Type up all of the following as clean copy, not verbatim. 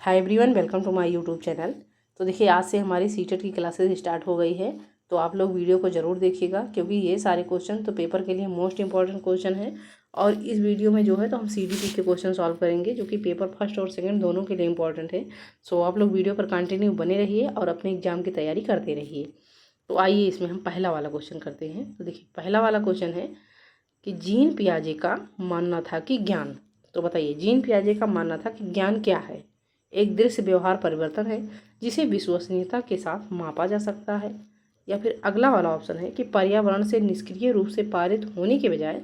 Hi everyone, welcome to my YouTube channel. तो देखिए, आज से हमारी सीटेट की क्लासेस स्टार्ट हो गई है। तो आप लोग वीडियो को ज़रूर देखिएगा, क्योंकि ये सारे क्वेश्चन तो पेपर के लिए मोस्ट इंपॉर्टेंट क्वेश्चन है। और इस वीडियो में जो है तो हम सीडीपी के क्वेश्चन सॉल्व करेंगे, जो कि पेपर फर्स्ट और सेकंड दोनों के लिए इंपॉर्टेंट है। सो आप लोग वीडियो पर कंटिन्यू बने रहिए और अपने एग्जाम की तैयारी करते रहिए। तो आइए, इसमें हम पहला वाला क्वेश्चन करते हैं। तो देखिए, पहला वाला क्वेश्चन है कि जीन पियाजे का मानना था कि ज्ञान। तो बताइए, जीन पियाजे का मानना था कि ज्ञान क्या है? एक दृश्य व्यवहार परिवर्तन है जिसे विश्वसनीयता के साथ मापा जा सकता है। या फिर अगला वाला ऑप्शन है कि पर्यावरण से निष्क्रिय रूप से पारित होने के बजाय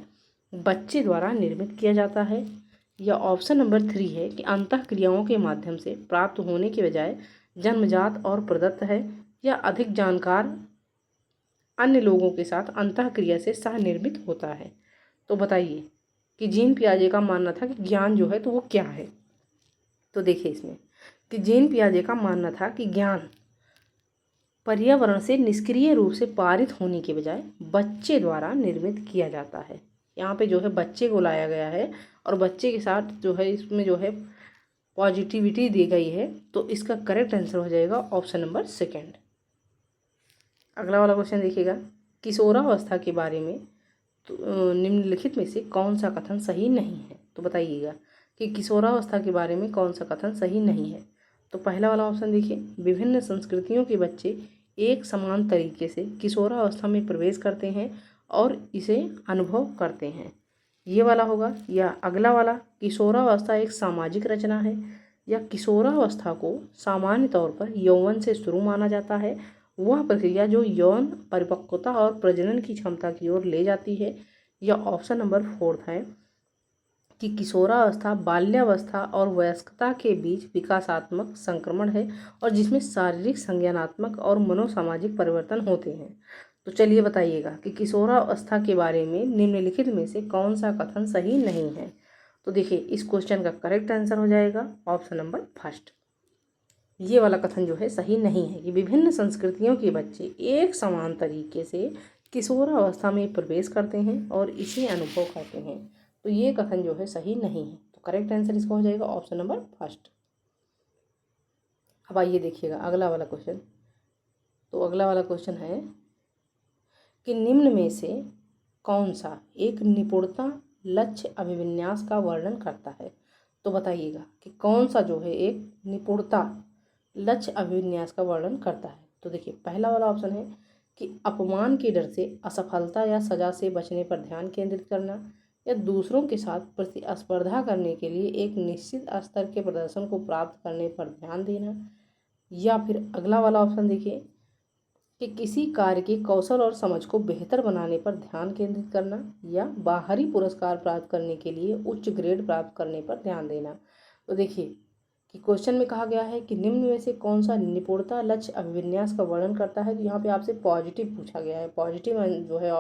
बच्चे द्वारा निर्मित किया जाता है। या ऑप्शन नंबर 3 है कि अंतःक्रियाओं के माध्यम से प्राप्त होने के बजाय जन्मजात और प्रदत्त है। या अधिक जानकार अन्य लोगों के साथ अंतःक्रिया से सह निर्मित होता है। तो बताइए कि जीन पियाजे का मानना था कि ज्ञान जो है तो वो क्या है। तो देखिए इसमें कि जीन पियाजे का मानना था कि ज्ञान पर्यावरण से निष्क्रिय रूप से पारित होने के बजाय बच्चे द्वारा निर्मित किया जाता है। यहाँ पे जो है बच्चे को लाया गया है और बच्चे के साथ जो है इसमें जो है पॉजिटिविटी दी गई है। तो इसका करेक्ट आंसर हो जाएगा ऑप्शन नंबर 2। अगला वाला क्वेश्चन देखिएगा, किशोरावस्था के बारे में तो निम्नलिखित में से कौन सा कथन सही नहीं है। तो बताइएगा कि किशोरावस्था के बारे में कौन सा कथन सही नहीं है। तो पहला वाला ऑप्शन देखिए, विभिन्न संस्कृतियों के बच्चे एक समान तरीके से किशोरावस्था में प्रवेश करते हैं और इसे अनुभव करते हैं, ये वाला होगा। या अगला वाला, किशोरावस्था एक सामाजिक रचना है। या किशोरावस्था को सामान्य तौर पर यौवन से शुरू माना जाता है, वह प्रक्रिया जो यौन परिपक्वता और प्रजनन की क्षमता की ओर ले जाती है। या ऑप्शन नंबर 4 है कि किशोरावस्था बाल्यावस्था और वयस्कता के बीच विकासात्मक संक्रमण है और जिसमें शारीरिक, संज्ञानात्मक और मनोसामाजिक परिवर्तन होते हैं। तो चलिए बताइएगा कि किशोरावस्था के बारे में निम्नलिखित में से कौन सा कथन सही नहीं है। तो देखिए, इस क्वेश्चन का करेक्ट आंसर हो जाएगा ऑप्शन नंबर 1। ये वाला कथन जो है सही नहीं है कि विभिन्न संस्कृतियों के बच्चे एक समान तरीके से किशोरावस्था में प्रवेश करते हैं और इसे अनुभव करते हैं। तो ये कथन जो है सही नहीं है। तो करेक्ट आंसर इसका हो जाएगा ऑप्शन नंबर 1। अब आइए देखिएगा अगला वाला क्वेश्चन। तो अगला वाला क्वेश्चन है कि निम्न में से कौन सा एक निपुणता लक्ष्य अभिविन्यास का वर्णन करता है। तो बताइएगा कि कौन सा जो है एक निपुणता लक्ष्य अभिविन्यास का वर्णन करता है। तो देखिए, पहला वाला ऑप्शन है कि अपमान के डर से असफलता या सजा से बचने पर ध्यान केंद्रित करना। या दूसरों के साथ प्रतिस्पर्धा करने के लिए एक निश्चित स्तर के प्रदर्शन को प्राप्त करने पर ध्यान देना। या फिर अगला वाला ऑप्शन देखिए कि किसी कार्य के कौशल और समझ को बेहतर बनाने पर ध्यान केंद्रित करना। या बाहरी पुरस्कार प्राप्त करने के लिए उच्च ग्रेड प्राप्त करने पर ध्यान देना। तो देखिए कि क्वेश्चन में कहा गया है कि निम्न में से कौन सा निपुणता लक्ष्य अभिविन्यास का वर्णन करता है। तो यहाँ पे आपसे पॉजिटिव पूछा गया है, पॉजिटिव जो है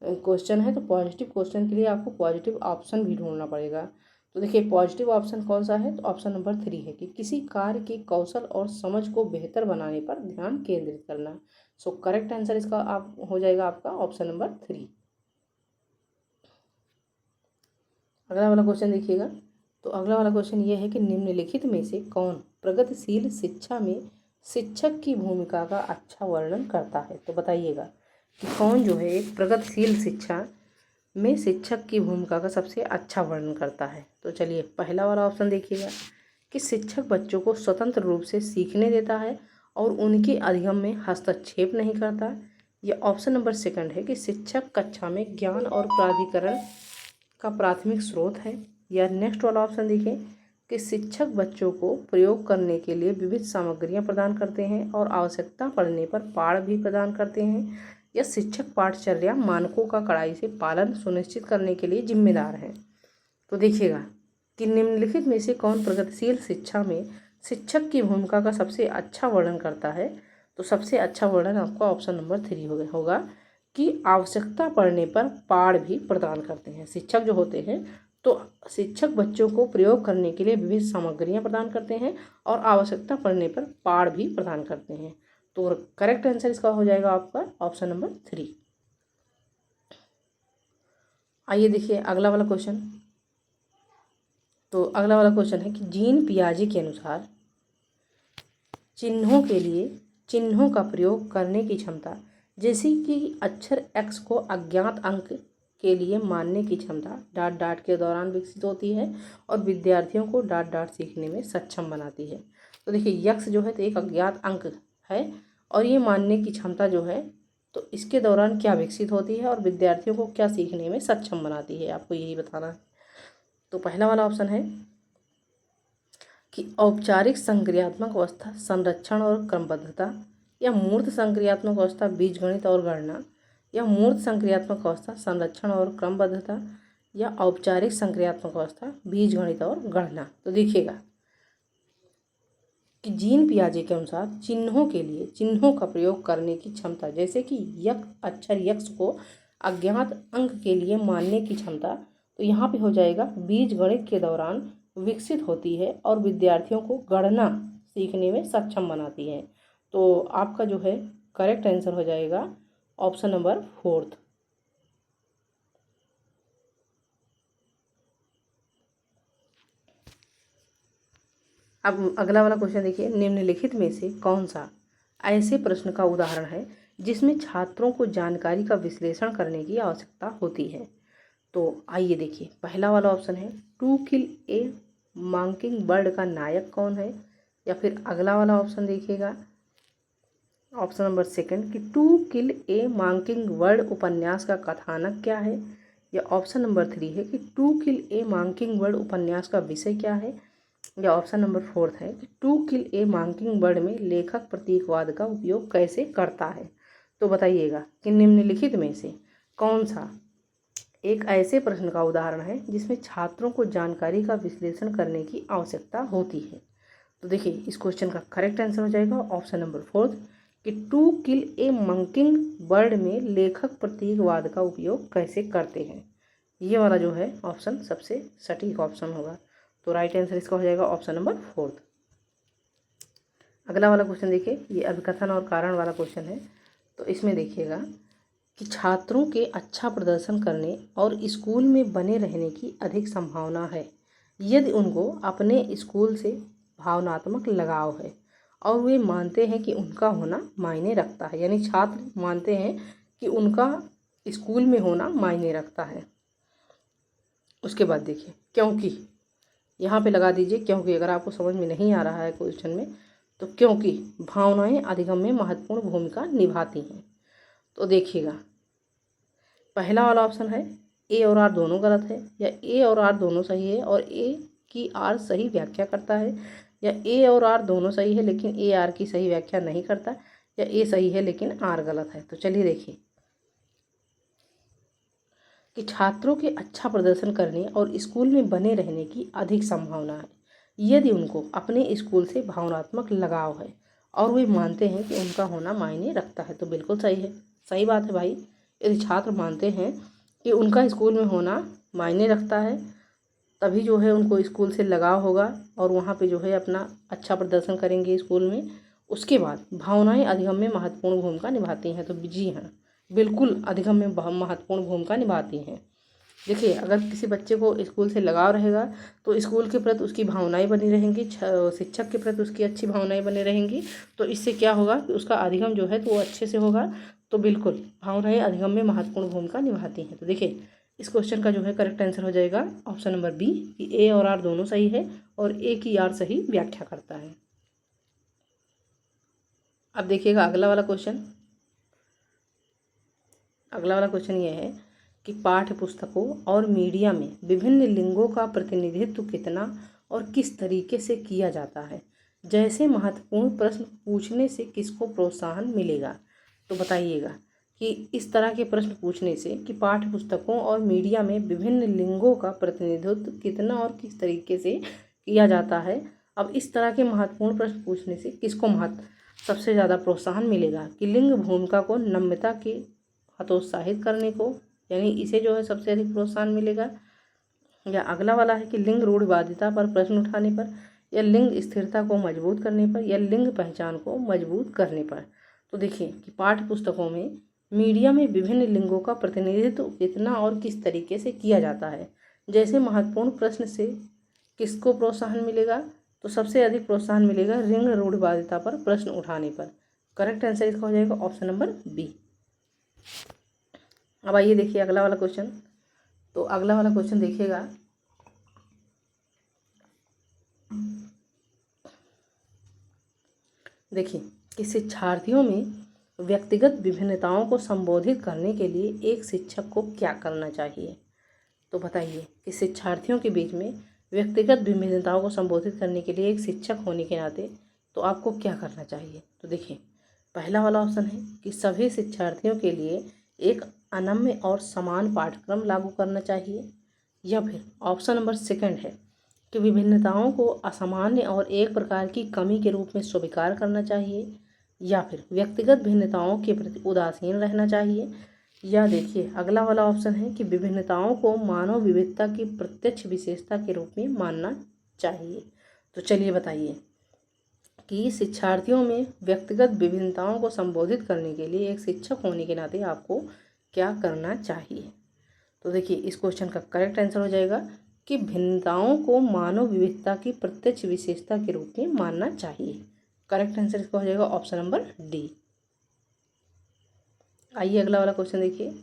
क्वेश्चन है। तो पॉजिटिव क्वेश्चन के लिए आपको पॉजिटिव ऑप्शन भी ढूंढना पड़ेगा। तो देखिए, पॉजिटिव ऑप्शन कौन सा है। तो ऑप्शन नंबर 3 है कि किसी कार्य के कौशल और समझ को बेहतर बनाने पर ध्यान केंद्रित करना। सो करेक्ट आंसर इसका आप हो जाएगा आपका ऑप्शन नंबर 3। अगला वाला क्वेश्चन देखिएगा। तो अगला वाला क्वेश्चन ये है कि निम्नलिखित में से कौन प्रगतिशील शिक्षा में शिक्षक की भूमिका का अच्छा वर्णन करता है। तो बताइएगा कि कौन जो है एक प्रगतिशील शिक्षा में शिक्षक की भूमिका का सबसे अच्छा वर्णन करता है। तो चलिए, पहला वाला ऑप्शन देखिएगा कि शिक्षक बच्चों को स्वतंत्र रूप से सीखने देता है और उनके अधिगम में हस्तक्षेप नहीं करता। यह ऑप्शन नंबर 2 है कि शिक्षक कक्षा में ज्ञान और प्राधिकरण का प्राथमिक स्रोत है। या नेक्स्ट वाला ऑप्शन देखिए कि शिक्षक बच्चों को प्रयोग करने के लिए विविध सामग्रियां प्रदान करते हैं और आवश्यकता पड़ने पर पाठ भी प्रदान करते हैं। या शिक्षक पाठचर्या मानकों का कड़ाई से पालन सुनिश्चित करने के लिए जिम्मेदार हैं। तो देखिएगा कि निम्नलिखित में से कौन प्रगतिशील शिक्षा में शिक्षक की भूमिका का सबसे अच्छा वर्णन करता है। तो सबसे अच्छा वर्णन आपका ऑप्शन नंबर 3 होगा कि आवश्यकता पड़ने पर पाठ भी प्रदान करते हैं। शिक्षक जो होते हैं तो शिक्षक बच्चों को प्रयोग करने के लिए विविध सामग्रियां प्रदान करते हैं और आवश्यकता पड़ने पर पाठ भी प्रदान करते हैं। तो करेक्ट आंसर इसका हो जाएगा आपका ऑप्शन नंबर 3। आइए देखिए अगला वाला क्वेश्चन। तो अगला वाला क्वेश्चन है कि जीन पियाजे के अनुसार चिन्हों के लिए चिन्हों का प्रयोग करने की क्षमता, जैसे कि अक्षर x को अज्ञात अंक के लिए मानने की क्षमता डाट डाट के दौरान विकसित होती है और विद्यार्थियों को डाट डाट सीखने में सक्षम बनाती है। तो देखिए यक्स जो है तो एक अज्ञात अंक है और ये मानने की क्षमता जो है तो इसके दौरान क्या विकसित होती है और विद्यार्थियों को क्या सीखने में सक्षम बनाती है, आपको यही बताना है। तो पहला वाला ऑप्शन है कि औपचारिक संक्रियात्मक अवस्था संरक्षण और क्रमबद्धता, या मूर्त संक्रियात्मक अवस्था बीजगणित और गणना, या मूर्त संक्रियात्मक अवस्था संरक्षण और क्रमबद्धता, या औपचारिक संक्रियात्मक अवस्था बीजगणित और गणना। तो देखिएगा कि जीन पियाजे के अनुसार चिन्हों के लिए चिन्हों का प्रयोग करने की क्षमता, जैसे कि अक्षर यक्स को अज्ञात अंक के लिए मानने की क्षमता, तो यहाँ पे हो जाएगा बीजगणित के दौरान विकसित होती है और विद्यार्थियों को गणना सीखने में सक्षम बनाती है। तो आपका जो है करेक्ट आंसर हो जाएगा ऑप्शन नंबर 4। अब अगला वाला क्वेश्चन देखिए, निम्नलिखित में से कौन सा ऐसे प्रश्न का उदाहरण है जिसमें छात्रों को जानकारी का विश्लेषण करने की आवश्यकता होती है। तो आइए देखिए, पहला वाला ऑप्शन है टू किल ए मॉकिंग बर्ड का नायक कौन है, या फिर अगला वाला ऑप्शन देखिएगा ऑप्शन नंबर 2 कि टू किल ए मॉकिंग बर्ड उपन्यास का कथानक क्या है, या ऑप्शन नंबर 3 है कि टू किल ए मॉकिंग बर्ड उपन्यास का विषय क्या है, या ऑप्शन नंबर 4 है कि टू किल ए मॉकिंग बर्ड में लेखक प्रतीकवाद का उपयोग कैसे करता है। तो बताइएगा कि निम्नलिखित में से कौन सा एक ऐसे प्रश्न का उदाहरण है जिसमें छात्रों को जानकारी का विश्लेषण करने की आवश्यकता होती है। तो देखिए इस क्वेश्चन का करेक्ट आंसर हो जाएगा ऑप्शन नंबर 4 कि टू किल ए मॉकिंग बर्ड में लेखक प्रतीकवाद का उपयोग कैसे करते हैं। ये वाला जो है ऑप्शन सबसे सटीक ऑप्शन होगा। तो राइट आंसर इसका हो जाएगा ऑप्शन नंबर 4। अगला वाला क्वेश्चन देखिए, ये अभिकथन और कारण वाला क्वेश्चन है। तो इसमें देखिएगा कि छात्रों के अच्छा प्रदर्शन करने और स्कूल में बने रहने की अधिक संभावना है यदि उनको अपने स्कूल से भावनात्मक लगाव है और वे मानते हैं कि उनका होना मायने रखता है। यानी छात्र मानते हैं कि उनका स्कूल में होना मायने रखता है। उसके बाद देखिए क्योंकि, यहाँ पे लगा दीजिए क्योंकि, अगर आपको समझ में नहीं आ रहा है क्वेश्चन में तो क्योंकि भावनाएं अधिगम में महत्वपूर्ण भूमिका निभाती हैं। तो देखिएगा पहला वाला ऑप्शन है ए और आर दोनों गलत है, या ए और आर दोनों सही है और ए की आर सही व्याख्या करता है, या ए और आर दोनों सही है लेकिन ए आर की सही व्याख्या नहीं करता, या ए सही है लेकिन आर गलत है। तो चलिए देखिए कि छात्रों के अच्छा प्रदर्शन करने और स्कूल में बने रहने की अधिक संभावना है यदि उनको अपने स्कूल से भावनात्मक लगाव है और वे मानते हैं कि उनका होना मायने रखता है। तो बिल्कुल सही है, सही बात है भाई। यदि छात्र मानते हैं कि उनका स्कूल में होना मायने रखता है तभी जो है उनको स्कूल से लगाव होगा और वहाँ पे जो है अपना अच्छा प्रदर्शन करेंगे स्कूल में। उसके बाद भावनाएं अधिगम में महत्वपूर्ण भूमिका निभाती हैं। तो जी हाँ, बिल्कुल अधिगम में महत्वपूर्ण भूमिका निभाती हैं। देखिए अगर किसी बच्चे को स्कूल से लगाव रहेगा तो स्कूल के प्रति उसकी भावनाएं बनी रहेंगी, शिक्षक के प्रति उसकी अच्छी भावनाएं बनी रहेंगी। तो इससे क्या होगा कि उसका अधिगम जो है तो वो अच्छे से होगा। तो बिल्कुल भावनाएं अधिगम में महत्वपूर्ण भूमिका निभाती हैं। तो देखिए इस क्वेश्चन का जो है करेक्ट आंसर हो जाएगा ऑप्शन नंबर बी कि ए और आर दोनों सही है और ए की आर सही व्याख्या करता है। अब देखिएगा अगला वाला क्वेश्चन ये है कि पाठ्य पुस्तकों और मीडिया में विभिन्न लिंगों का प्रतिनिधित्व कितना और किस तरीके से किया जाता है, जैसे महत्वपूर्ण प्रश्न पूछने से किसको प्रोत्साहन मिलेगा। तो बताइएगा कि इस तरह के प्रश्न पूछने से कि पाठ्य पुस्तकों और मीडिया में विभिन्न लिंगों का प्रतिनिधित्व कितना और किस तरीके से किया जाता है। अब इस तरह के महत्वपूर्ण प्रश्न पूछने से किसको सबसे ज़्यादा प्रोत्साहन मिलेगा कि लिंग भूमिका को नम्यता के हतोत्साहित करने को, यानी इसे जो है सबसे अधिक प्रोत्साहन मिलेगा, या अगला वाला है कि लिंग रूढ़िवादिता पर प्रश्न उठाने पर, या लिंग स्थिरता को मजबूत करने पर, या लिंग पहचान को मजबूत करने पर। तो देखिए कि पाठ्य पुस्तकों में मीडिया में विभिन्न लिंगों का प्रतिनिधित्व कितना और किस तरीके से किया जाता है, जैसे महत्वपूर्ण प्रश्न से किसको प्रोत्साहन मिलेगा तो सबसे अधिक प्रोत्साहन मिलेगा ऋण रूढ़िवादिता पर प्रश्न उठाने पर। करेक्ट आंसर इसका हो जाएगा ऑप्शन नंबर बी। अब आइए देखिए अगला वाला क्वेश्चन। तो अगला वाला क्वेश्चन देखिएगा, देखिए कि शिक्षार्थियों में व्यक्तिगत विभिन्नताओं को संबोधित करने के लिए एक शिक्षक को क्या करना चाहिए। तो बताइए कि शिक्षार्थियों के बीच में व्यक्तिगत विभिन्नताओं को संबोधित करने के लिए एक शिक्षक होने के नाते तो आपको क्या करना चाहिए। तो देखिए पहला वाला ऑप्शन है कि सभी शिक्षार्थियों के लिए एक अनम्य और समान पाठ्यक्रम लागू करना चाहिए, या फिर ऑप्शन नंबर सेकंड है कि विभिन्नताओं को असामान्य और एक प्रकार की कमी के रूप में स्वीकार करना चाहिए, या फिर व्यक्तिगत भिन्नताओं के प्रति उदासीन रहना चाहिए, या देखिए अगला वाला ऑप्शन है कि विभिन्नताओं को मानव विविधता की प्रत्यक्ष विशेषता के रूप में मानना चाहिए। तो चलिए बताइए कि शिक्षार्थियों में व्यक्तिगत विभिन्नताओं को संबोधित करने के लिए एक शिक्षक होने के नाते आपको क्या करना चाहिए। तो देखिए इस क्वेश्चन का करेक्ट आंसर हो जाएगा कि भिन्नताओं को मानव विविधता की प्रत्यक्ष विशेषता के रूप में मानना चाहिए। करेक्ट आंसर इसका हो जाएगा ऑप्शन नंबर डी। आइए अगला वाला क्वेश्चन देखिए,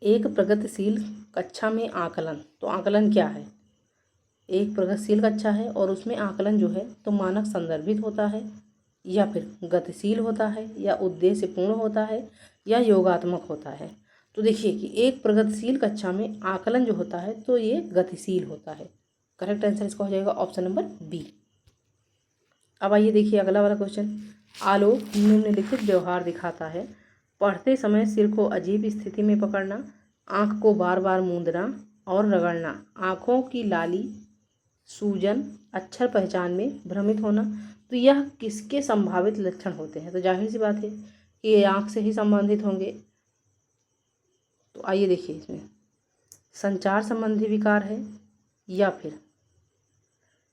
एक प्रगतिशील कक्षा में आकलन। तो आकलन क्या है। एक प्रगतिशील कक्षा है और उसमें आकलन जो है तो मानक संदर्भित होता है, या फिर गतिशील होता है, या उद्देश्यपूर्ण होता है, या योगात्मक होता है। तो देखिए कि एक प्रगतिशील कक्षा में आकलन जो होता है तो ये गतिशील होता है। करेक्ट आंसर इसका हो जाएगा ऑप्शन नंबर बी। अब आइए देखिए अगला वाला क्वेश्चन, आलोक निम्नलिखित व्यवहार दिखाता है। पढ़ते समय सिर को अजीब स्थिति में पकड़ना, आँख को बार बार मूंदना और रगड़ना, आँखों की लाली, सूजन, अक्षर पहचान में भ्रमित होना। तो यह किसके संभावित लक्षण होते हैं। तो जाहिर सी बात है कि ये आँख से ही संबंधित होंगे। तो आइए देखिए इसमें संचार संबंधी विकार है, या फिर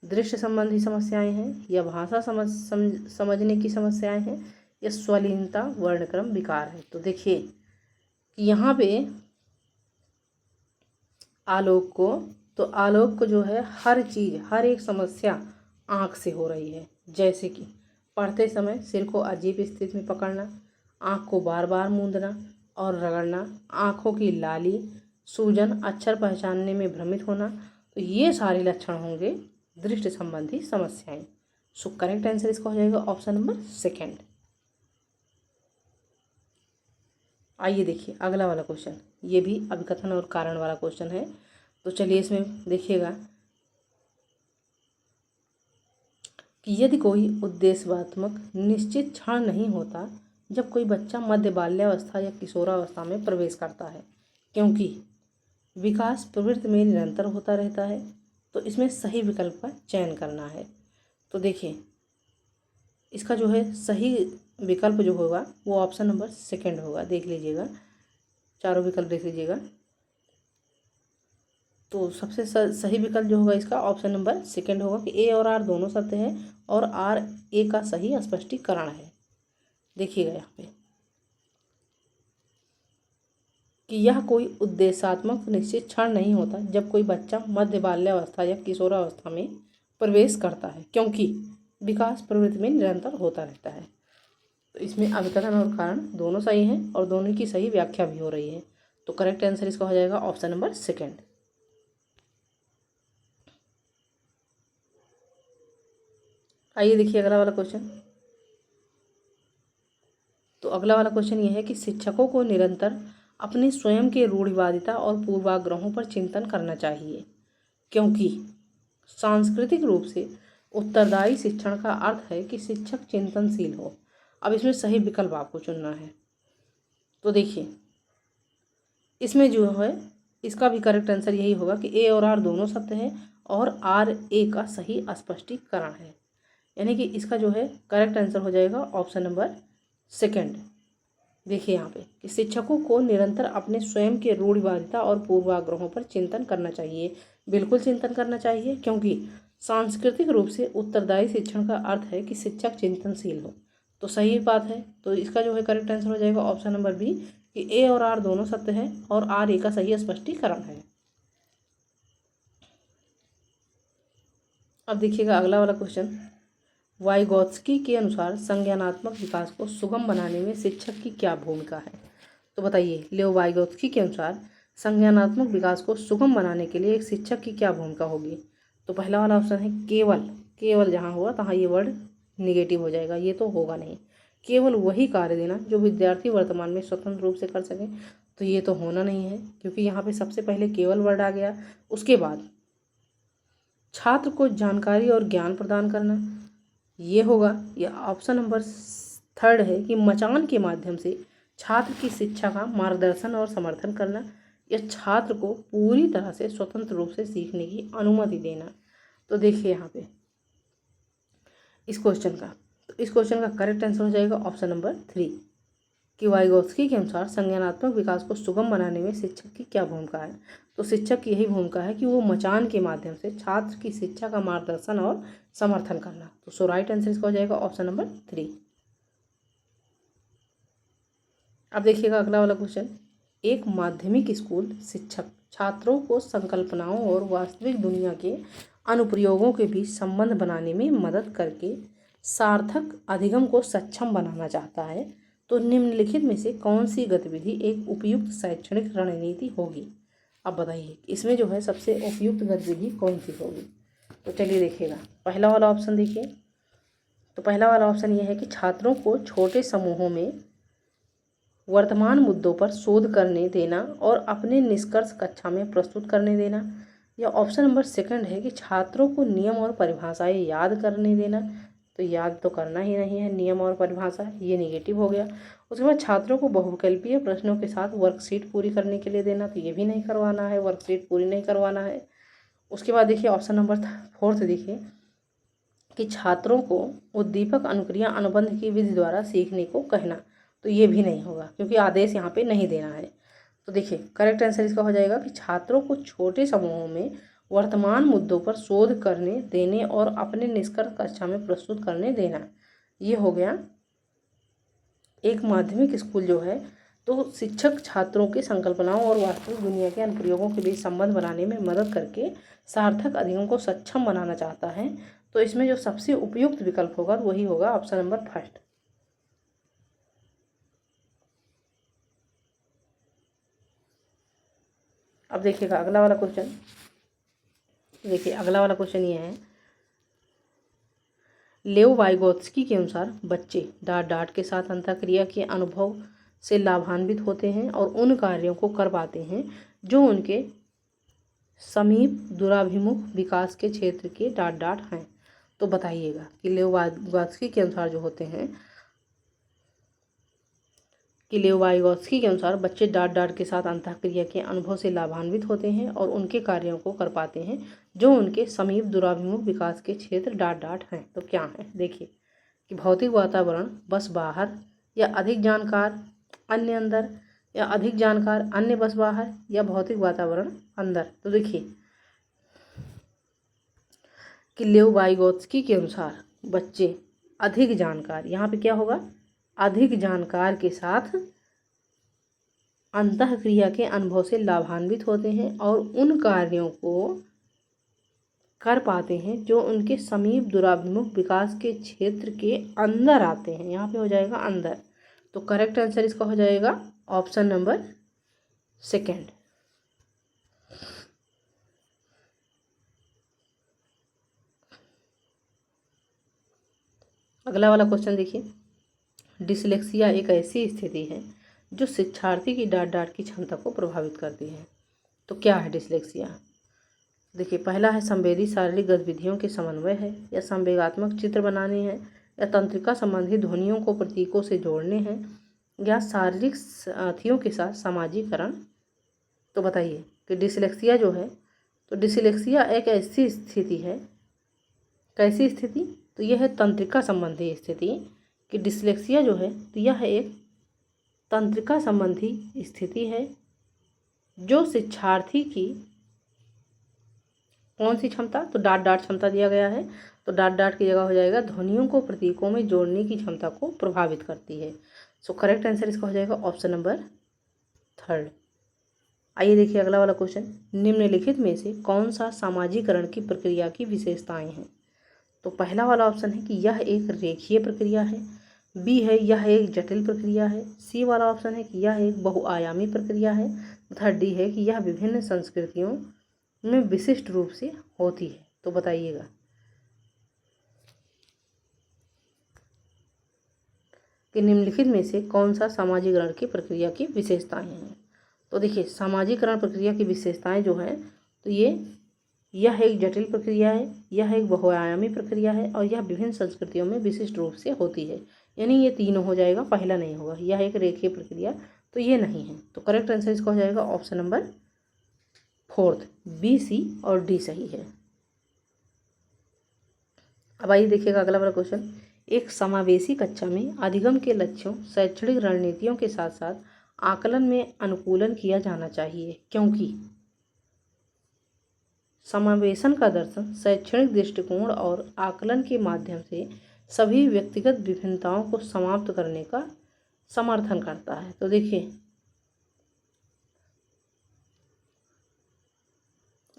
दृश्य संबंधी समस्याएं हैं, या भाषा समझने की समस्याएं हैं, या स्वलीनता वर्णक्रम विकार है। तो देखिए कि यहाँ पे आलोक को जो है हर चीज़, हर एक समस्या आँख से हो रही है। जैसे कि पढ़ते समय सिर को अजीब स्थिति में पकड़ना, आँख को बार बार मूंदना और रगड़ना, आँखों की लाली, सूजन, अक्षर पहचानने में भ्रमित होना। तो ये सारे लक्षण होंगे दृष्टि संबंधी समस्याएं। सो करेक्ट आंसर इसका हो जाएगा ऑप्शन नंबर सेकंड। आइए देखिए अगला वाला क्वेश्चन, ये भी अभिकथन और कारण वाला क्वेश्चन है। तो चलिए इसमें देखिएगा कि यदि कोई उद्देश्यात्मक निश्चित क्षण नहीं होता जब कोई बच्चा मध्य बाल्यावस्था या किशोरावस्था में प्रवेश करता है, क्योंकि विकास प्रवृत्ति में निरंतर होता रहता है। तो इसमें सही विकल्प का चयन करना है। तो देखिए इसका जो है सही विकल्प जो होगा वो ऑप्शन नंबर सेकंड होगा। देख लीजिएगा, चारों विकल्प देख लीजिएगा। तो सबसे सही विकल्प जो होगा इसका ऑप्शन नंबर सेकंड होगा कि ए और आर दोनों सत्य है और आर ए का सही स्पष्टीकरण है। देखिएगा यहाँ पे कि यह कोई उद्देश्यात्मक निश्चित क्षण नहीं होता जब कोई बच्चा मध्य बाल्यावस्था या किशोरावस्था में प्रवेश करता है, क्योंकि विकास प्रवृत्ति में निरंतर होता रहता है। तो इसमें अभिकथन और कारण दोनों सही हैं और दोनों की सही व्याख्या भी हो रही है। तो करेक्ट आंसर इसका हो जाएगा ऑप्शन नंबर सेकंड। आइए देखिए अगला वाला क्वेश्चन। तो अगला वाला क्वेश्चन ये है कि शिक्षकों को निरंतर अपने स्वयं के रूढ़िवादिता और पूर्वाग्रहों पर चिंतन करना चाहिए, क्योंकि सांस्कृतिक रूप से उत्तरदायी शिक्षण का अर्थ है कि शिक्षक चिंतनशील हो। अब इसमें सही विकल्प आपको चुनना है। तो देखिए इसमें जो है इसका भी करेक्ट आंसर यही होगा कि ए और आर दोनों सत्य है और आर ए का सही स्पष्टीकरण है। यानी कि इसका जो है करेक्ट आंसर हो जाएगा ऑप्शन नंबर सेकंड। देखिए यहाँ पे कि शिक्षकों को निरंतर अपने स्वयं के रूढ़िवादिता और पूर्वाग्रहों पर चिंतन करना चाहिए। बिल्कुल चिंतन करना चाहिए, क्योंकि सांस्कृतिक रूप से उत्तरदायी शिक्षण का अर्थ है कि शिक्षक चिंतनशील हो। तो सही बात है। तो इसका जो है करेक्ट आंसर हो जाएगा ऑप्शन नंबर बी कि ए और आर दोनों सत्य है और आर ए का सही स्पष्टीकरण है। अब देखिएगा अगला वाला क्वेश्चन, वाइगोत्स्की के अनुसार संज्ञानात्मक विकास को सुगम बनाने में शिक्षक की क्या भूमिका है। तो बताइए, लेओ वाइगोत्स्की के अनुसार संज्ञानात्मक विकास को सुगम बनाने के लिए एक शिक्षक की क्या भूमिका होगी। तो पहला वाला ऑप्शन है केवल, केवल जहाँ हुआ तहाँ ये वर्ड निगेटिव हो जाएगा, ये तो होगा नहीं। केवल वही कार्य देना जो विद्यार्थी वर्तमान में स्वतंत्र रूप से कर सके, तो ये तो होना नहीं है, क्योंकि यहाँ पे सबसे पहले केवल वर्ड आ गया। उसके बाद छात्र को जानकारी और ज्ञान प्रदान करना, ये होगा। या ऑप्शन नंबर 3 है कि मचान के माध्यम से छात्र की शिक्षा का मार्गदर्शन और समर्थन करना, या छात्र को पूरी तरह से स्वतंत्र रूप से सीखने की अनुमति देना। तो देखिए यहाँ पे इस क्वेश्चन का करेक्ट आंसर हो जाएगा ऑप्शन नंबर 3 कि वाइगोत्स्की के अनुसार संज्ञानात्मक विकास को सुगम बनाने में शिक्षक की क्या भूमिका है। तो शिक्षक की यही भूमिका है कि वो मचान के माध्यम से छात्र की शिक्षा का मार्गदर्शन और समर्थन करना। तो सो राइट आंसर इसका हो जाएगा ऑप्शन नंबर 3। अब देखिएगा अगला वाला क्वेश्चन, एक माध्यमिक स्कूल शिक्षक छात्रों को संकल्पनाओं और वास्तविक दुनिया के अनुप्रयोगों के बीच संबंध बनाने में मदद करके सार्थक अधिगम को सक्षम बनाना चाहता है। तो निम्नलिखित में से कौन सी गतिविधि एक उपयुक्त शैक्षणिक रणनीति होगी। अब बताइए इसमें जो है सबसे उपयुक्त गतिविधि कौन सी होगी। तो चलिए देखिएगा, पहला वाला ऑप्शन देखिए। तो पहला वाला ऑप्शन ये है कि छात्रों को छोटे समूहों में वर्तमान मुद्दों पर शोध करने देना और अपने निष्कर्ष कक्षा में प्रस्तुत करने देना। या ऑप्शन नंबर 2 है कि छात्रों को नियम और परिभाषाएं याद करने देना। तो याद तो करना ही नहीं है नियम और परिभाषा, ये निगेटिव हो गया। उसके बाद छात्रों को बहुविकल्पीय प्रश्नों के साथ वर्कशीट पूरी करने के लिए देना, तो ये भी नहीं करवाना है, वर्कशीट पूरी नहीं करवाना है। उसके बाद देखिए ऑप्शन नंबर 4 देखिए कि छात्रों को उद्दीपक अनुक्रिया अनुबंध की विधि द्वारा सीखने को कहना। तो ये भी नहीं होगा क्योंकि आदेश यहाँ पे नहीं देना है। तो देखिए करेक्ट आंसर इसका हो जाएगा कि छात्रों को छोटे समूहों में वर्तमान मुद्दों पर शोध करने देने और अपने निष्कर्ष कक्षा में प्रस्तुत करने देना। ये हो गया। एक माध्यमिक स्कूल जो है तो शिक्षक छात्रों की संकल्पनाओं और वास्तविक दुनिया के अनुप्रयोगों के बीच संबंध बनाने में मदद करके सार्थक अधिगम को सक्षम बनाना चाहता है। तो इसमें जो सबसे उपयुक्त विकल्प होगा वही होगा ऑप्शन नंबर 1। अब देखिएगा अगला वाला क्वेश्चन। देखिए अगला वाला क्वेश्चन ये है, लेओ वाइगोत्स्की के अनुसार बच्चे डांट के साथ अंतःक्रिया के अनुभव से लाभान्वित होते हैं और उन कार्यों को कर पाते हैं जो उनके समीप दुराभिमुख विकास के क्षेत्र के डांट हैं। तो बताइएगा कि लेओ वाइगोत्स्की के अनुसार जो होते हैं कि लेओ वाइगोत्स्की के अनुसार बच्चे डांट के साथ अंतःक्रिया के अनुभव से लाभान्वित होते हैं और उनके कार्यों को कर पाते हैं जो उनके समीप दुराभिमुख विकास के क्षेत्र डांट हैं। तो क्या है देखिए कि भौतिक वातावरण बस बाहर, या अधिक जानकार अन्य अंदर, या अधिक जानकार अन्य बस बाहर, या भौतिक वातावरण अंदर। तो देखिए कि लेओ वाइगोत्स्की के अनुसार बच्चे अधिक जानकार, यहाँ पे क्या होगा अधिक जानकार के साथ अंतःक्रिया के अनुभव से लाभान्वित होते हैं और उन कार्यों को कर पाते हैं जो उनके समीप दुराभिमुख विकास के क्षेत्र के अंदर आते हैं। यहाँ पे हो जाएगा अंदर। तो करेक्ट आंसर इसका हो जाएगा ऑप्शन नंबर 2। अगला वाला क्वेश्चन देखिए, डिसलेक्सिया एक ऐसी स्थिति है जो शिक्षार्थी की डांट की क्षमता को प्रभावित करती है। तो क्या है डिसलेक्सिया। देखिए पहला है संवेदी शारीरिक गतिविधियों के समन्वय है, या संवेगात्मक चित्र बनाने हैं, या तंत्रिका संबंधी ध्वनियों को प्रतीकों से जोड़ने हैं, या शारीरिक साथियों के साथ सामाजिकरण। तो बताइए कि डिसलेक्सिया जो है तो डिसलेक्सिया एक ऐसी स्थिति है, कैसी स्थिति, तो यह है तंत्रिका संबंधी स्थिति। कि डिसलेक्सिया जो है तो यह एक तंत्रिका संबंधी स्थिति है जो शिक्षार्थी की कौन सी क्षमता, तो डांट क्षमता दिया गया है, तो डांट की जगह हो जाएगा ध्वनियों को प्रतीकों में जोड़ने की क्षमता को प्रभावित करती है। सो करेक्ट आंसर इसका हो जाएगा ऑप्शन नंबर 3। आइए देखिए अगला वाला क्वेश्चन, निम्नलिखित में से कौन सा सामाजिकरण की प्रक्रिया की विशेषताएं हैं। तो पहला वाला ऑप्शन है कि यह एक रेखीय प्रक्रिया है, बी है यह एक जटिल प्रक्रिया है, सी वाला ऑप्शन है कि यह एक बहुआयामी प्रक्रिया है, तथा डी है कि यह विभिन्न संस्कृतियों में विशिष्ट रूप से होती है। तो बताइएगा कि निम्नलिखित में से कौन सा सामाजिकरण की प्रक्रिया की विशेषताएं हैं। तो देखिए सामाजिकरण प्रक्रिया की विशेषताएं जो हैं तो यह एक जटिल प्रक्रिया है, यह एक बहुआयामी प्रक्रिया है और यह विभिन्न संस्कृतियों में विशिष्ट रूप से होती है। यानी ये तीनों हो जाएगा, पहला नहीं होगा। यह एक रेखीय प्रक्रिया तो ये नहीं है। तो करेक्ट आंसर इसका हो जाएगा ऑप्शन नंबर 4, बी, सी और डी सही है। अब आइए देखिएगा अगला वाला क्वेश्चन। एक समावेशी कक्षा में अधिगम के लक्ष्यों, शैक्षणिक रणनीतियों के साथ साथ आकलन में अनुकूलन किया जाना चाहिए, क्योंकि समावेशन का दर्शन शैक्षणिक दृष्टिकोण और आकलन के माध्यम से सभी व्यक्तिगत विभिन्नताओं को समाप्त करने का समर्थन करता है। तो देखिए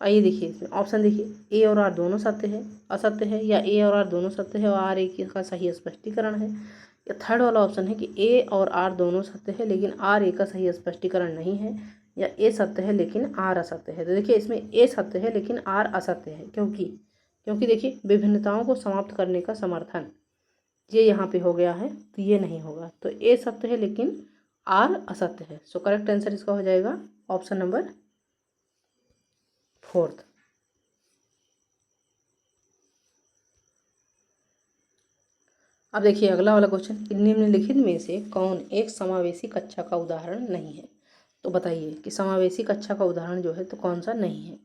आइए देखिए इसमें ऑप्शन देखिए, ए और आर दोनों सत्य है असत्य है, या ए और आर दोनों सत्य है और आर एक का सही स्पष्टीकरण है, या थर्ड वाला ऑप्शन है कि ए और आर दोनों सत्य है लेकिन आर एक का सही स्पष्टीकरण नहीं है, या ए सत्य है लेकिन आर असत्य है। तो देखिए इसमें ए सत्य है लेकिन आर असत्य है, क्योंकि देखिए विभिन्नताओं को समाप्त करने का समर्थन ये यहाँ पे हो गया है, तो ये नहीं होगा। तो ए सत्य है लेकिन आर असत्य है। सो करेक्ट आंसर इसका हो जाएगा ऑप्शन नंबर 4। अब देखिए अगला वाला क्वेश्चन, निम्नलिखित में से कौन एक समावेशी कक्षा का उदाहरण नहीं है। तो बताइए कि समावेशी कक्षा का उदाहरण जो है तो कौन सा नहीं है।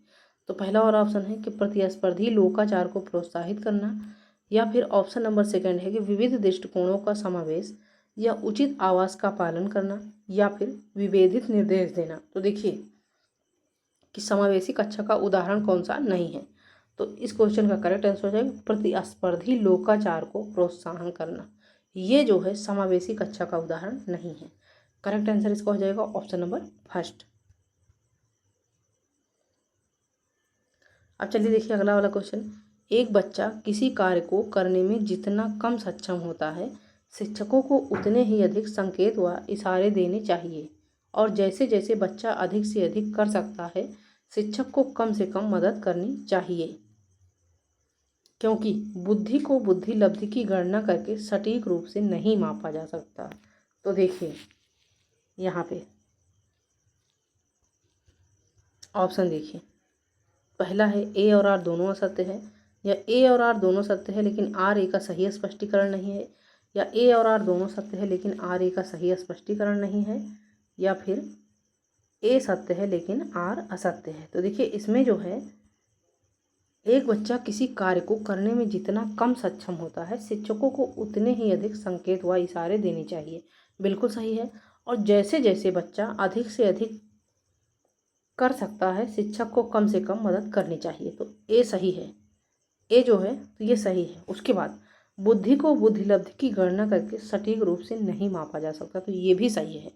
तो पहला वाला ऑप्शन है कि प्रतिस्पर्धी लोकाचार को प्रोत्साहित करना, या फिर ऑप्शन नंबर 2 है कि विविध दृष्टिकोणों का समावेश या उचित आवास का पालन करना, या फिर विभेदित निर्देश देना। तो देखिए कि समावेशी कक्षा का उदाहरण कौन सा नहीं है। तो इस क्वेश्चन का करेक्ट आंसर हो जाएगा प्रतिस्पर्धी लोकाचार को प्रोत्साहन करना। ये जो है समावेशी कक्षा का उदाहरण नहीं है। करेक्ट आंसर इसका हो जाएगा ऑप्शन नंबर 1। अब चलिए देखिए अगला वाला क्वेश्चन। एक बच्चा किसी कार्य को करने में जितना कम सक्षम होता है, शिक्षकों को उतने ही अधिक संकेत व इशारे देने चाहिए, और जैसे जैसे बच्चा अधिक से अधिक कर सकता है, शिक्षक को कम से कम मदद करनी चाहिए, क्योंकि बुद्धि को बुद्धि लब्धि की गणना करके सटीक रूप से नहीं मापा जा सकता। तो देखिए यहाँ पे ऑप्शन देखिए, पहला है ए और आर दोनों असत्य है, या ए और आर दोनों सत्य है लेकिन आर ए का सही स्पष्टीकरण नहीं है, या ए और आर दोनों सत्य है लेकिन आर ए का सही स्पष्टीकरण नहीं है, या फिर ए सत्य है लेकिन आर असत्य है। तो देखिए इसमें जो है एक बच्चा किसी कार्य को करने में जितना कम सक्षम होता है, शिक्षकों को उतने ही अधिक संकेत व इशारे देने चाहिए, बिल्कुल सही है। और जैसे जैसे बच्चा अधिक से अधिक कर सकता है, शिक्षक को कम से कम मदद करनी चाहिए। तो ए सही है, ए जो है तो ये सही है। उसके बाद बुद्धि को बुद्धि लब्धि की गणना करके सटीक रूप से नहीं मापा जा सकता, तो ये भी सही है।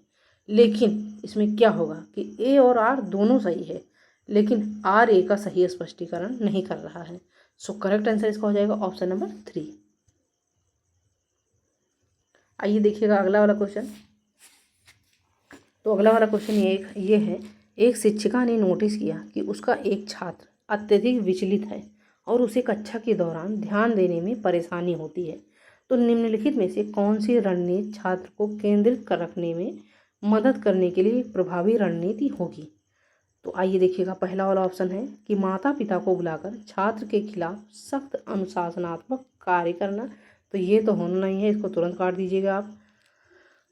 लेकिन इसमें क्या होगा कि ए और आर दोनों सही है लेकिन आर ए का सही स्पष्टीकरण नहीं कर रहा है। सो करेक्ट आंसर इसका हो जाएगा ऑप्शन नंबर 3। आइए देखिएगा अगला वाला क्वेश्चन। तो अगला वाला क्वेश्चन ये है, एक शिक्षिका ने नोटिस किया कि उसका एक छात्र अत्यधिक विचलित है और उसे कक्षा के दौरान ध्यान देने में परेशानी होती है। तो निम्नलिखित में से कौन सी रणनीति छात्र को केंद्रित कर रखने में मदद करने के लिए प्रभावी रणनीति होगी। तो आइए देखिएगा पहला वाला ऑप्शन है कि माता पिता को बुलाकर छात्र के खिलाफ सख्त अनुशासनात्मक कार्य करना। तो ये तो होना नहीं है, इसको तुरंत काट दीजिएगा आप।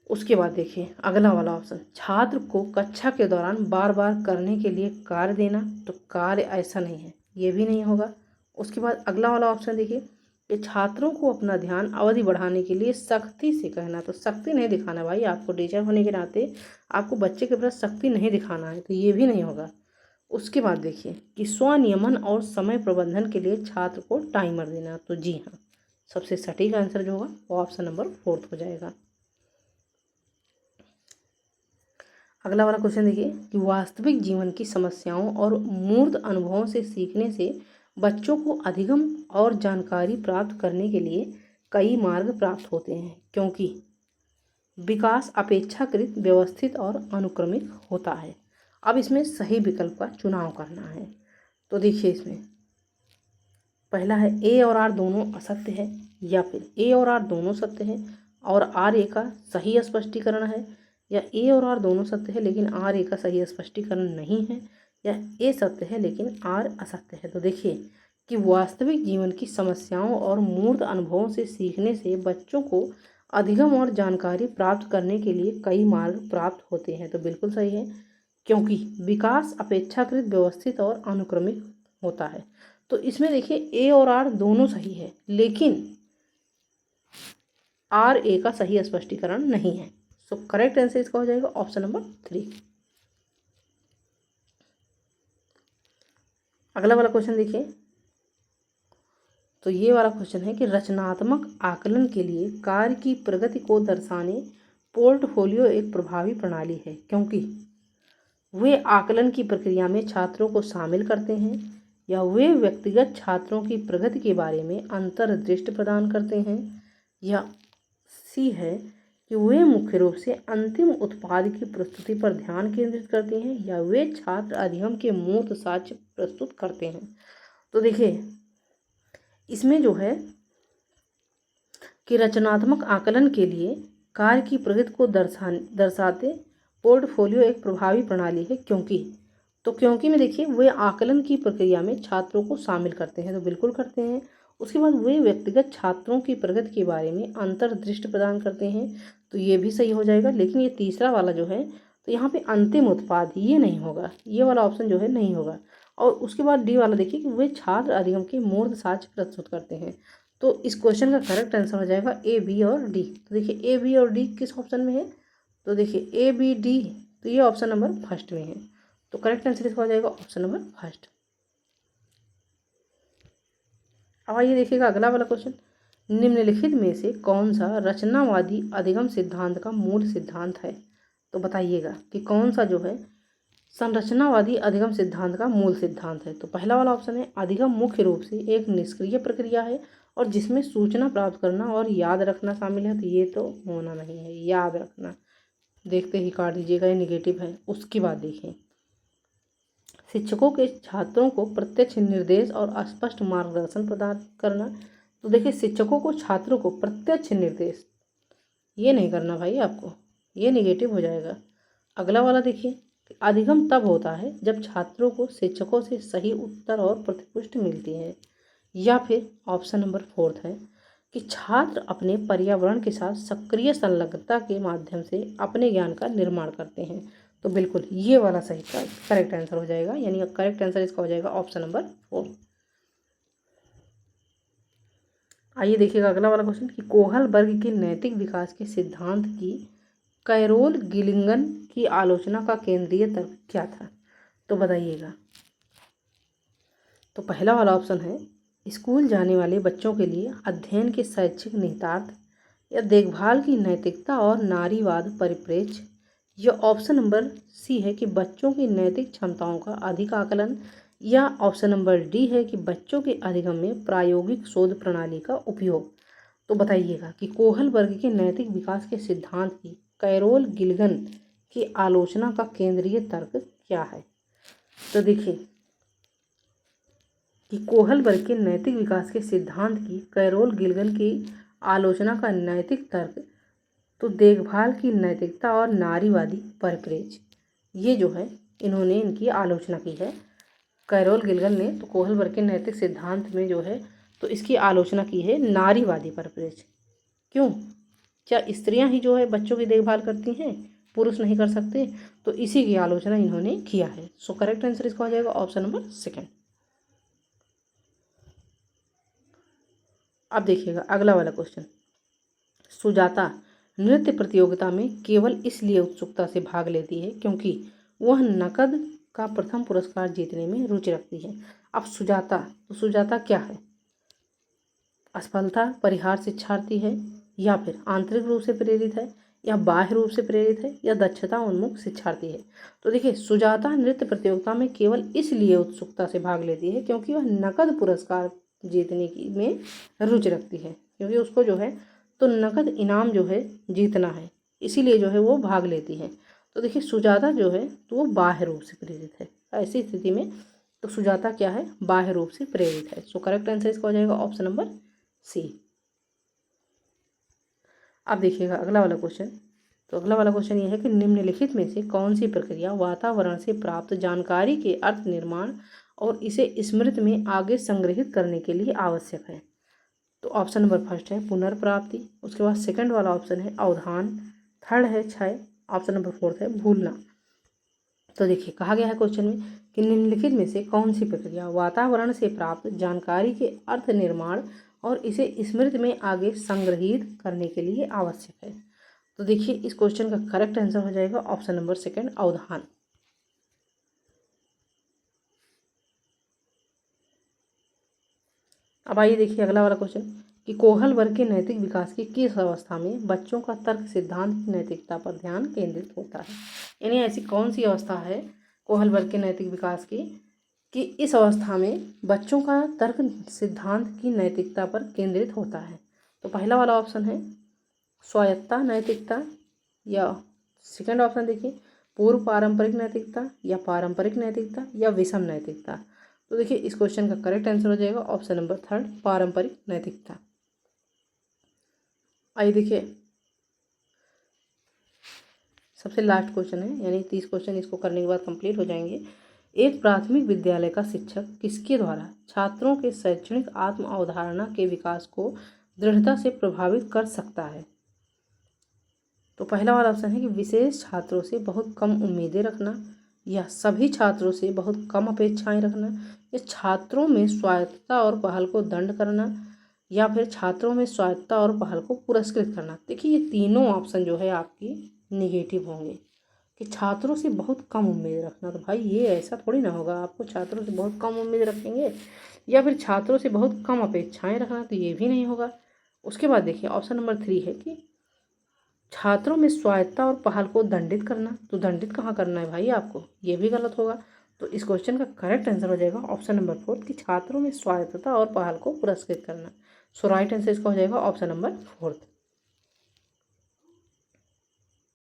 उसके बाद देखिए अगला वाला ऑप्शन, छात्र को कक्षा के दौरान बार बार करने के लिए कार्य देना। तो कार्य ऐसा नहीं है, ये भी नहीं होगा। उसके बाद अगला वाला ऑप्शन देखिए कि छात्रों को अपना ध्यान अवधि बढ़ाने के लिए सख्ती से कहना। तो सख्ती नहीं दिखाना भाई, आपको टीचर होने के नाते आपको बच्चे के प्रति सख्ती नहीं दिखाना है, तो ये भी नहीं होगा। उसके बाद देखिए कि स्वनियमन और समय प्रबंधन के लिए छात्र को टाइमर देना। तो जी हाँ, सबसे सटीक आंसर जो होगा वो ऑप्शन नंबर 4 हो जाएगा। अगला वाला क्वेश्चन देखिए कि वास्तविक जीवन की समस्याओं और मूर्त अनुभवों से सीखने से बच्चों को अधिगम और जानकारी प्राप्त करने के लिए कई मार्ग प्राप्त होते हैं, क्योंकि विकास अपेक्षाकृत व्यवस्थित और अनुक्रमिक होता है। अब इसमें सही विकल्प का चुनाव करना है। तो देखिए, इसमें पहला है ए और आर दोनों असत्य है, या फिर ए और आर दोनों सत्य है और आर ए का सही स्पष्टीकरण है, या ए और आर दोनों सत्य है लेकिन आर ए का सही स्पष्टीकरण नहीं है, या ए सत्य है लेकिन आर असत्य है। तो देखिए कि वास्तविक जीवन की समस्याओं और मूर्त अनुभवों से सीखने से बच्चों को अधिगम और जानकारी प्राप्त करने के लिए कई मार्ग प्राप्त होते हैं। तो बिल्कुल सही है, क्योंकि विकास अपेक्षाकृत व्यवस्थित और अनुक्रमिक होता है। तो इसमें देखिए ए और आर दोनों सही है, लेकिन आर ए का सही स्पष्टीकरण नहीं है। सो करेक्ट आंसर इसका हो जाएगा ऑप्शन नंबर 3। अगला वाला क्वेश्चन देखिए। तो ये वाला क्वेश्चन है कि रचनात्मक आकलन के लिए कार्य की प्रगति को दर्शाने पोर्टफोलियो एक प्रभावी प्रणाली है, क्योंकि वे आकलन की प्रक्रिया में छात्रों को शामिल करते हैं, या वे व्यक्तिगत छात्रों की प्रगति के बारे में अंतर्दृष्टि प्रदान करते हैं, या सी है कि वे मुख्य रूप से अंतिम उत्पाद की प्रस्तुति पर ध्यान केंद्रित करते हैं, या वे छात्र अधिगम के मूर्त साक्ष्य प्रस्तुत करते हैं। तो देखिए इसमें जो है कि रचनात्मक आकलन के लिए कार्य की प्रगति को दर्शाते पोर्टफोलियो एक प्रभावी प्रणाली है, क्योंकि में देखिए वे आकलन की प्रक्रिया में छात्रों को शामिल करते हैं। तो बिल्कुल करते हैं। उसके बाद वे व्यक्तिगत छात्रों की प्रगति के बारे में अंतर्दृष्टि प्रदान करते हैं, तो ये भी सही हो जाएगा। लेकिन ये तीसरा वाला जो है, तो यहाँ पे अंतिम उत्पाद ये नहीं होगा, ये वाला ऑप्शन जो है नहीं होगा। और उसके बाद डी वाला देखिए कि वे छात्र अधिगम के मूर्त साक्ष्य प्रस्तुत करते हैं। तो इस क्वेश्चन का करेक्ट आंसर हो जाएगा ए, बी और डी। तो देखिए ए, बी और डी किस ऑप्शन में है, तो देखिए ए, बी, डी, तो ये ऑप्शन नंबर फर्स्ट में है। तो करेक्ट आंसर इसका हो जाएगा ऑप्शन नंबर फर्स्ट। अब आइए देखिएगा अगला वाला क्वेश्चन। निम्नलिखित में से कौन सा रचनावादी अधिगम सिद्धांत का मूल सिद्धांत है। तो बताइएगा कि कौन सा जो है संरचनावादी अधिगम सिद्धांत का मूल सिद्धांत है। तो पहला वाला ऑप्शन है अधिगम मुख्य रूप से एक निष्क्रिय प्रक्रिया है और जिसमें सूचना प्राप्त करना और याद रखना शामिल है। तो ये तो होना नहीं है, याद रखना देखते ही काट दीजिएगा, ये निगेटिव है। उसके बाद देखिए शिक्षकों के छात्रों को प्रत्यक्ष निर्देश और स्पष्ट मार्गदर्शन प्रदान करना। तो देखिए शिक्षकों को छात्रों को प्रत्यक्ष निर्देश ये नहीं करना भाई, आपको ये निगेटिव हो जाएगा। अगला वाला देखिए अधिगम तब होता है जब छात्रों को शिक्षकों से सही उत्तर और प्रतिपुष्टि मिलती है। या फिर ऑप्शन नंबर 4 है कि छात्र अपने पर्यावरण के साथ सक्रिय संलग्नता के माध्यम से अपने ज्ञान का निर्माण करते हैं। तो बिल्कुल ये वाला सही का करेक्ट आंसर हो जाएगा, यानी करेक्ट आंसर इसका हो जाएगा ऑप्शन नंबर 4। आइए देखिएगा अगला वाला क्वेश्चन कि कोहल वर्ग के नैतिक विकास के सिद्धांत की कैरोल गिलिंगन की आलोचना का केंद्रीय तर्क क्या था। तो बताइएगा। तो पहला वाला ऑप्शन है स्कूल जाने वाले बच्चों के लिए अध्ययन के शैक्षिक निहितार्थ, या देखभाल की नैतिकता और नारीवाद परिप्रेक्ष्य, या ऑप्शन नंबर सी है कि बच्चों की नैतिक क्षमताओं का अधिक आकलन, या ऑप्शन नंबर डी है कि बच्चों के अधिगम में प्रायोगिक शोध प्रणाली का उपयोग। तो बताइएगा कि कोहल वर्ग के नैतिक विकास के सिद्धांत की कैरोल गिलिगन की आलोचना का केंद्रीय तर्क क्या है। तो देखिए कि कोहल वर्ग के नैतिक विकास के सिद्धांत की कैरोल गिलिगन की आलोचना का नैतिक तर्क, तो देखभाल की नैतिकता और नारीवादी परिप्रेक्ष्य, ये जो है इन्होंने इनकी आलोचना की है कैरोल गिलिगन ने। तो कोहल वर्ग के नैतिक सिद्धांत में जो है तो इसकी आलोचना की है नारीवादी परिप्रेक्ष्य। क्यों, क्या स्त्रियां ही जो है बच्चों की देखभाल करती हैं, पुरुष नहीं कर सकते, तो इसी की आलोचना इन्होंने किया है। सो करेक्ट आंसर इसका हो जाएगा ऑप्शन नंबर 2। अब देखिएगा अगला वाला क्वेश्चन। सुजाता नृत्य प्रतियोगिता में केवल इसलिए उत्सुकता से भाग लेती है क्योंकि वह नकद का प्रथम पुरस्कार जीतने में रुचि रखती है। अब सुजाता, तो सुजाता क्या है, असफलता परिहार से छाड़ती है, या फिर आंतरिक रूप से प्रेरित है, या बाह्य रूप से प्रेरित है या दक्षता उन्मुख शिक्षार्थी है। तो देखिए सुजाता नृत्य प्रतियोगिता में केवल इसलिए उत्सुकता से भाग लेती है क्योंकि वह नकद पुरस्कार जीतने की में रुचि रखती है, क्योंकि उसको जो है तो नकद इनाम जो है जीतना है, इसीलिए जो है वो भाग लेती है। तो देखिए सुजाता जो है तो वो बाह्य रूप से प्रेरित है। ऐसी स्थिति में तो सुजाता क्या है, बाह्य रूप से प्रेरित है। सो करेक्ट आंसर इसका हो जाएगा ऑप्शन नंबर सी। अब देखिएगा अगला वाला क्वेश्चन। तो अगला वाला क्वेश्चन ये है कि निम्नलिखित में से कौन सी प्रक्रिया वातावरण से प्राप्त जानकारी के अर्थ निर्माण और इसे स्मृति में आगे संग्रहित करने के लिए आवश्यक है। तो ऑप्शन नंबर फर्स्ट है पुनर्प्राप्ति, उसके बाद सेकंड वाला ऑप्शन है अवधान, थर्ड है क्षय, ऑप्शन नंबर फोर्थ है भूलना। तो देखिए कहा गया है क्वेश्चन में कि निम्नलिखित में से कौन सी प्रक्रिया वातावरण से प्राप्त जानकारी के अर्थ निर्माण और इसे स्मृति में आगे संग्रहित करने के लिए आवश्यक है। तो देखिए इस क्वेश्चन का करेक्ट आंसर हो जाएगा ऑप्शन नंबर सेकंड अवधान। अब आइए देखिए अगला वाला क्वेश्चन कि कोहल वर्ग के नैतिक विकास की किस अवस्था में बच्चों का तर्क सिद्धांत की नैतिकता पर ध्यान केंद्रित होता है। यानी ऐसी कौन सी अवस्था है कोहल वर्ग के नैतिक विकास की कि इस अवस्था में बच्चों का तर्क सिद्धांत की नैतिकता पर केंद्रित होता है। तो पहला वाला ऑप्शन है स्वायत्ता नैतिकता, या सेकंड ऑप्शन देखिए पूर्व पारंपरिक नैतिकता, या पारंपरिक नैतिकता, या विषम नैतिकता। तो देखिए इस क्वेश्चन का करेक्ट आंसर हो जाएगा ऑप्शन नंबर थर्ड पारंपरिक नैतिकता। आइए देखिए सबसे लास्ट क्वेश्चन है, यानी 30 क्वेश्चन इसको करने के बाद कंप्लीट हो जाएंगे। एक प्राथमिक विद्यालय का शिक्षक किसके द्वारा छात्रों के शैक्षणिक आत्म अवधारणा के विकास को दृढ़ता से प्रभावित कर सकता है। तो पहला वाला ऑप्शन है कि विशेष छात्रों से बहुत कम उम्मीदें रखना, या सभी छात्रों से बहुत कम अपेक्षाएं रखना, या छात्रों में स्वायत्तता और पहल को दंड करना, या फिर छात्रों में स्वायत्तता और पहल को पुरस्कृत करना। देखिए ये तीनों ऑप्शन जो है आपकी निगेटिव होंगे कि छात्रों से बहुत कम उम्मीद रखना। तो भाई ये ऐसा थोड़ी ना होगा, आपको छात्रों से बहुत कम उम्मीद रखेंगे, या फिर छात्रों से बहुत कम अपेक्षाएं रखना, तो ये भी नहीं होगा। उसके बाद देखिए ऑप्शन नंबर 3 है कि छात्रों में स्वायत्तता और पहल को दंडित करना। तो दंडित कहाँ करना है भाई आपको, ये भी गलत होगा। तो इस क्वेश्चन का करेक्ट आंसर हो जाएगा ऑप्शन नंबर 4 कि छात्रों में स्वायत्तता और पहल को पुरस्कृत करना। सो राइट आंसर इसका हो जाएगा ऑप्शन नंबर 4।